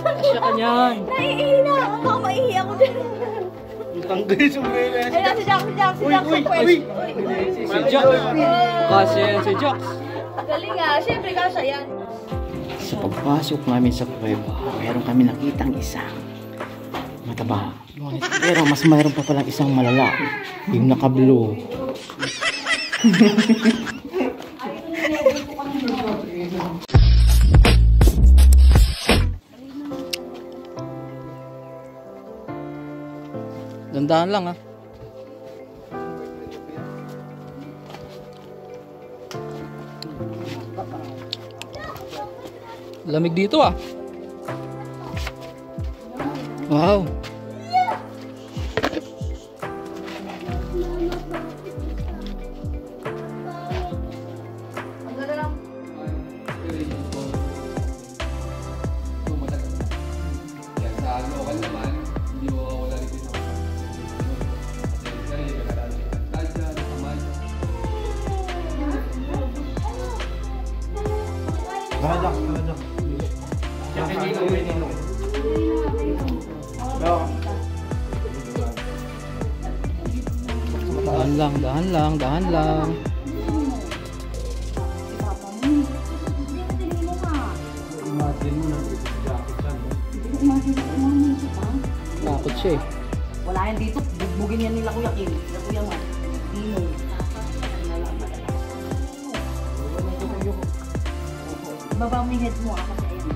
Asya ka niyan. Naiihi na. Baka maihi ako din. Tanggal yung sombrero. Ayun, si Jack. Si Jax. Kasi yan si Jax. Galing nga. Siyempre, kasha yan. Sa pagpasok namin sa kuweba, meron kami nakitang isang mataba. Pero mas mayroon pa palang isang malala. Yung naka-blue. Dandahan lang, ha. Lamig dito, ah. Wow. Dahan lang. Takot siya eh. Wala yan dito, bugbugin yan nila Kuya Kim. Kuya Mat. Dino. Baba mo yung head mo kasi ayan.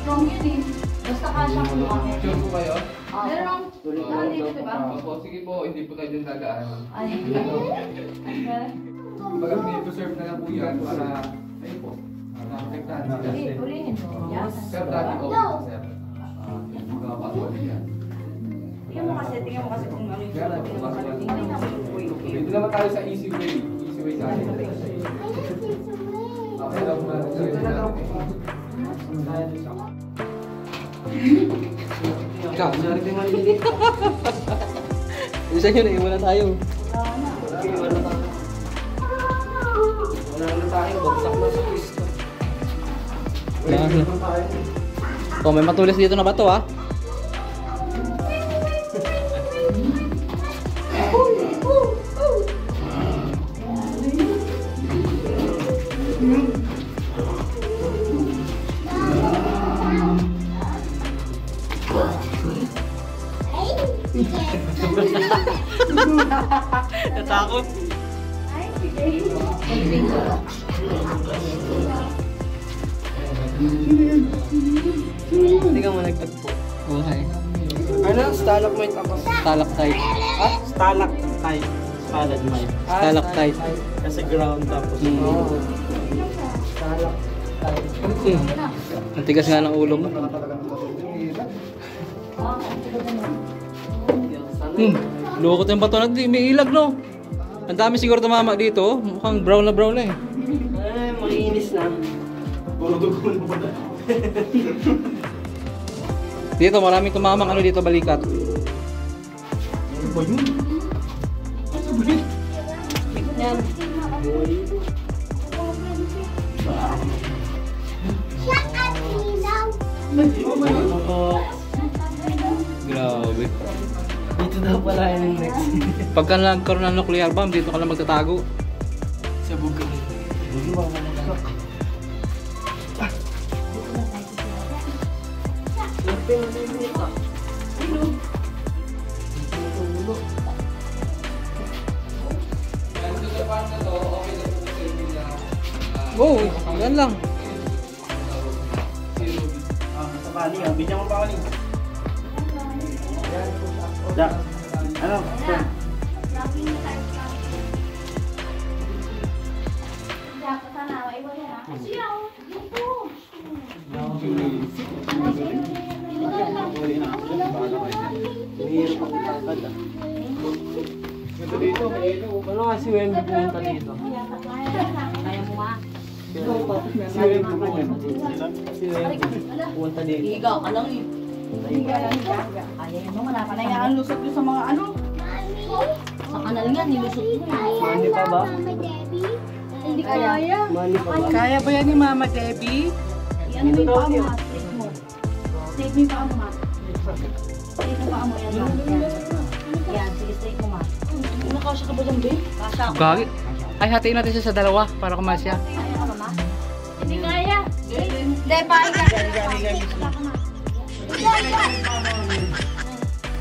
Strong yun eh. Basta kasha mo mga Sure po kayo? Meron dito, diba? Opo, sige po, hindi po tayo dyan dadaan. Ay. Pag i-preserve na lang po yan para, ayun po, na-protectahan sila. Ulihin mo. Sir, dati okay po, sir. Mga password yan. Tingnan mo kasi kung ano yung Kaya po, password. Dito naman tayo sa easy way. Easy way sa akin. Okay lang po natin sa rin natin. Ikaw, sorry kayo maliliit. Isa nyo, naiwan na tayo. Wala na tayo, bagsak na sa quiz ko. Oh, may matulis dito na bato, ha. Natakot. Hindi ka mo nagtagpo. Okay. Ano? Stalagmite ako. Stalactite. Ha? Stalactite. Stalagmite. Stalactite. Kasi ground tapos. Stalactite. Ang tigas nga ng ulo mo. Lukot yung bato na may ilag, no? Ang dami siguro tumama dito. Mukhang brown na eh. Ay, makinis na. Puro dugo na pala. Dito maraming tumamang ano dito balikat. Ano ba yun? Ano ba yun? yan. Grabe. Dito daw pala yung next. Pagka nagkaroon ng nuclear bomb, dito ka lang magtatago. Sa bugan. Hindi ba mamagsak? Oh, yan lang. Sa bali, bigyan mo pa ako ni. Jack, ano? Ano nga si Wemby pumunta dito? Kaya mo nga. Si Wemby pumunta dito. Higa ka lang eh. Kaya mo, wala ka na yan. Lusot nyo sa mga ano. Sa kanal nga, nilusot mo. Hindi pa ba? Hindi ka Kaya. Kaya ba yan ni Mama Debbie? Yan mo yung paa mo ha. Straight mo. Straight mo yung paa mo ha. Straight mo paa mo. Yan ha. Yan. Sige, straight mo ha. Nakasya ka ba dyan, babe? Kasha ako. Gagi. Ay, hatiin natin siya sa dalawa para kumasya. Kaya ka mama? Hindi kaya. Hindi, paano ka?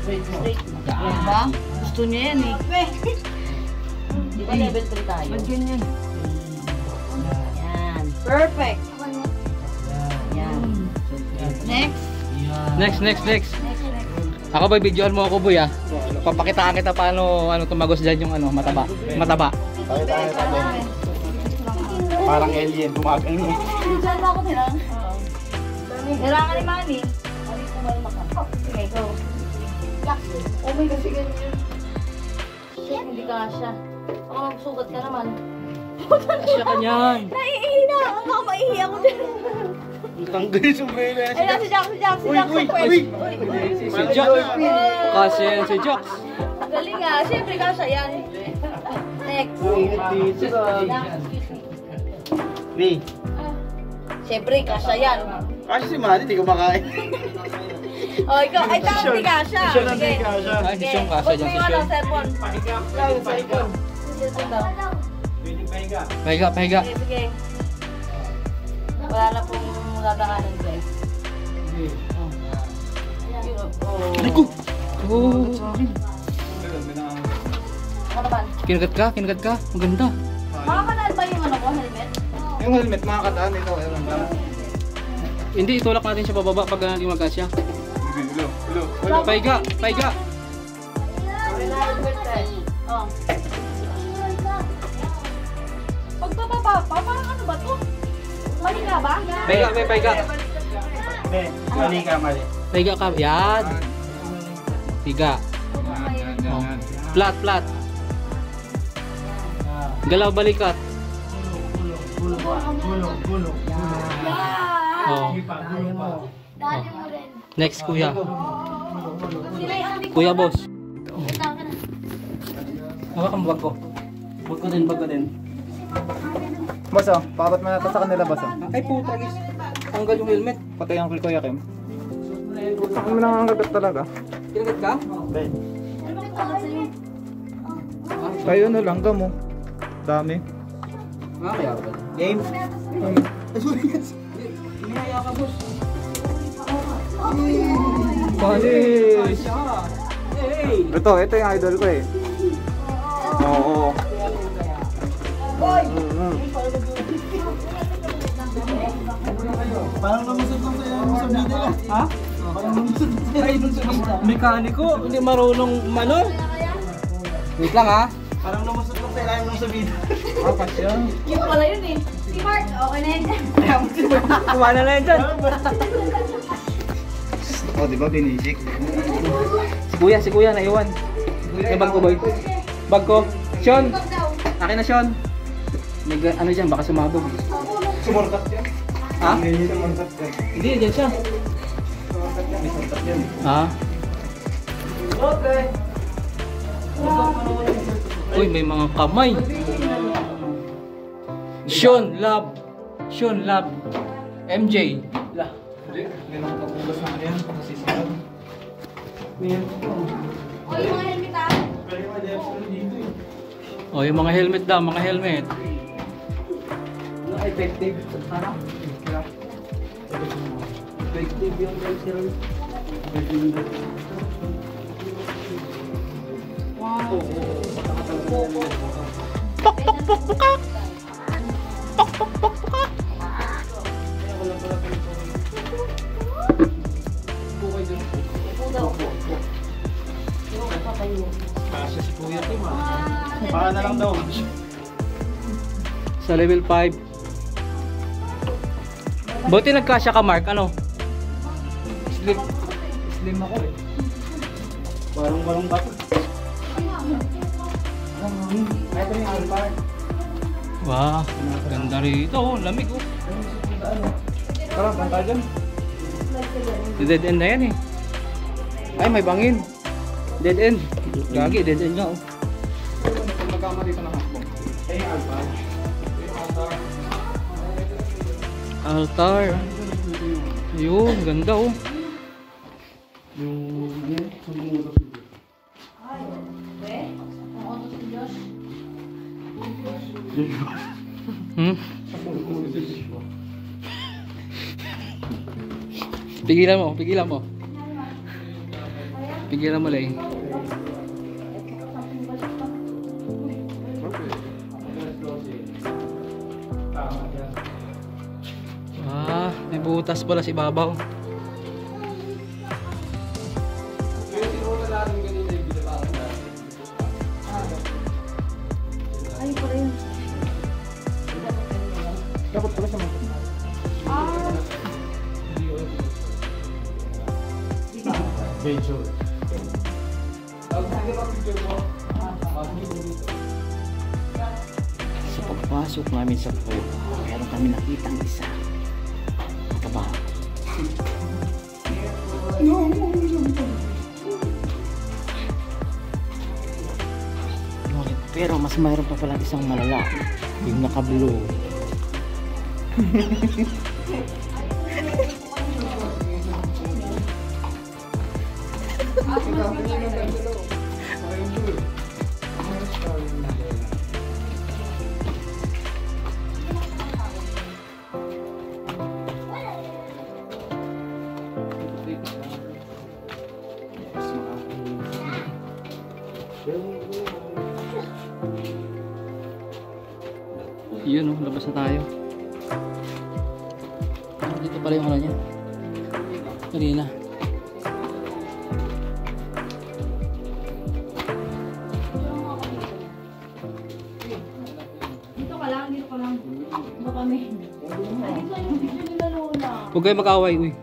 Straight. Yan ba? Gusto niya yan eh. Di ba level 3 tayo? Ganyan. Yan. Perfect. Yan. Next. Next. Next. Ako ba, videoan mo ako, boy, ah. Papakitaan kita paano tumagos dyan yung mataba. Mataba. Parang alien, tumagal niya. Diyan ba ako nilang? Kailangan ni Manny. Mali ko malma ka. Okay, go. Oh my God, sige niya. Shit, hindi ka siya. Baka magsugat ka naman. Siya ka niyan. Naiihi na. Baka maihi ako dyan. Tanggal yung sombrero. Ayun, si Jack. Si Jax. Kasi yan si Jax. Galing nga. Siyempre, kasya yan. Next. Hey, Siyempre, kasya yan. kasi si Manny, hindi ko makain. O, ikaw. Ay, tao, hindi kasya. Sige. Ay, si Sean kasi dyan si Sean. Cellphone. Cellphone daw. Pahiga. Sige. Wala na pong dadaanan, guys. Rico! Oh. Ano naman? Kinagat ka. Maganda. Makakadaan ba yung helmet? Yung helmet, makakataan ito. Hindi, itulak natin siya pababa pag hindi magkasya. Hello. Pahiga. Oh. Pagbababa pa, parang ano ba to? Mali ka ba? Pahiga. Mali ka. Pahiga ka. Yan. Higa. Oh. Flat. Galaw balikat. Oh. Next, kuya. Kuya, boss. Hawakan mo bag ko. Bag ko din. Boss, paabot mo na ito sa kanila, boss. Ay, puta, guys. Tanggal yung helmet. Patay ang Kuya Kim. Ako mo nang hanggagat talaga. Kinagat ka? Tayo na lang mo. Dami. Kaya ba? Game. Hinaya ka, boss. Palis! Hey! Ito yung idol ko eh. Oo. Parang namusod lang sa'yo sa video ka. Ha? Ay, mekaniko, hindi marunong mano. Wait lang, ha? Parang namusod lang sa ilalim ng sa video. Apas yan. Yung pala yun eh. Si Mark, okay na yun. Kumana na yan dyan. Oh, di ba binisik? Si kuya, naiwan. Yung bag ko, boy. Bag ko. Sean! Akin na, Sean. Ano dyan, baka sumabog. Sumurtat yan. Ha? Sumurtat yan. Hindi, dyan siya. Sumurtat yan. Ha? Okay. Uy, may mga kamay. Sean Lab. MJ. Hindi, ganun kabugas na yan. Nasisirap. O, yung mga helmet ah. Oh, yung mga helmet daw, mga helmet. Effective. Effective yung cultural. Kasya si Kuya Kim Baka na lang daw. Sa level 5. Buti nagkasya ka, Mark. Ano? Slim ako eh. Parang walang bato. Ito yung alpar. Wow, ganda rito. Oh, lamig oh. Tara, banta dyan. Dead end na yan eh. Ay, may bangin. Dead end. Gagi, dead end nga oh. Kung magkama dito ng hakbong. Ay, alpar. Altar. Ayun, ganda oh. Hmm? Pigilan mo, pigilan mo. Pigilan mo, Lay. Ah, may butas pala si Babaw. Ay, pala yun. Dapat pala sa mga. Sa pagpasok namin sa kuweba, meron kami nakitang isa. Mataba. Ngunit, pero mas mayroon pa palang isang malala. Yung naka-blue. Yun oh, labas na tayo. Ah, dito pala yung ano niya. Kanina. Dito ka lang, dito ka lang. Dito kami. Ay, dito yung video nila Lola. Huwag kayo mag-away, uy.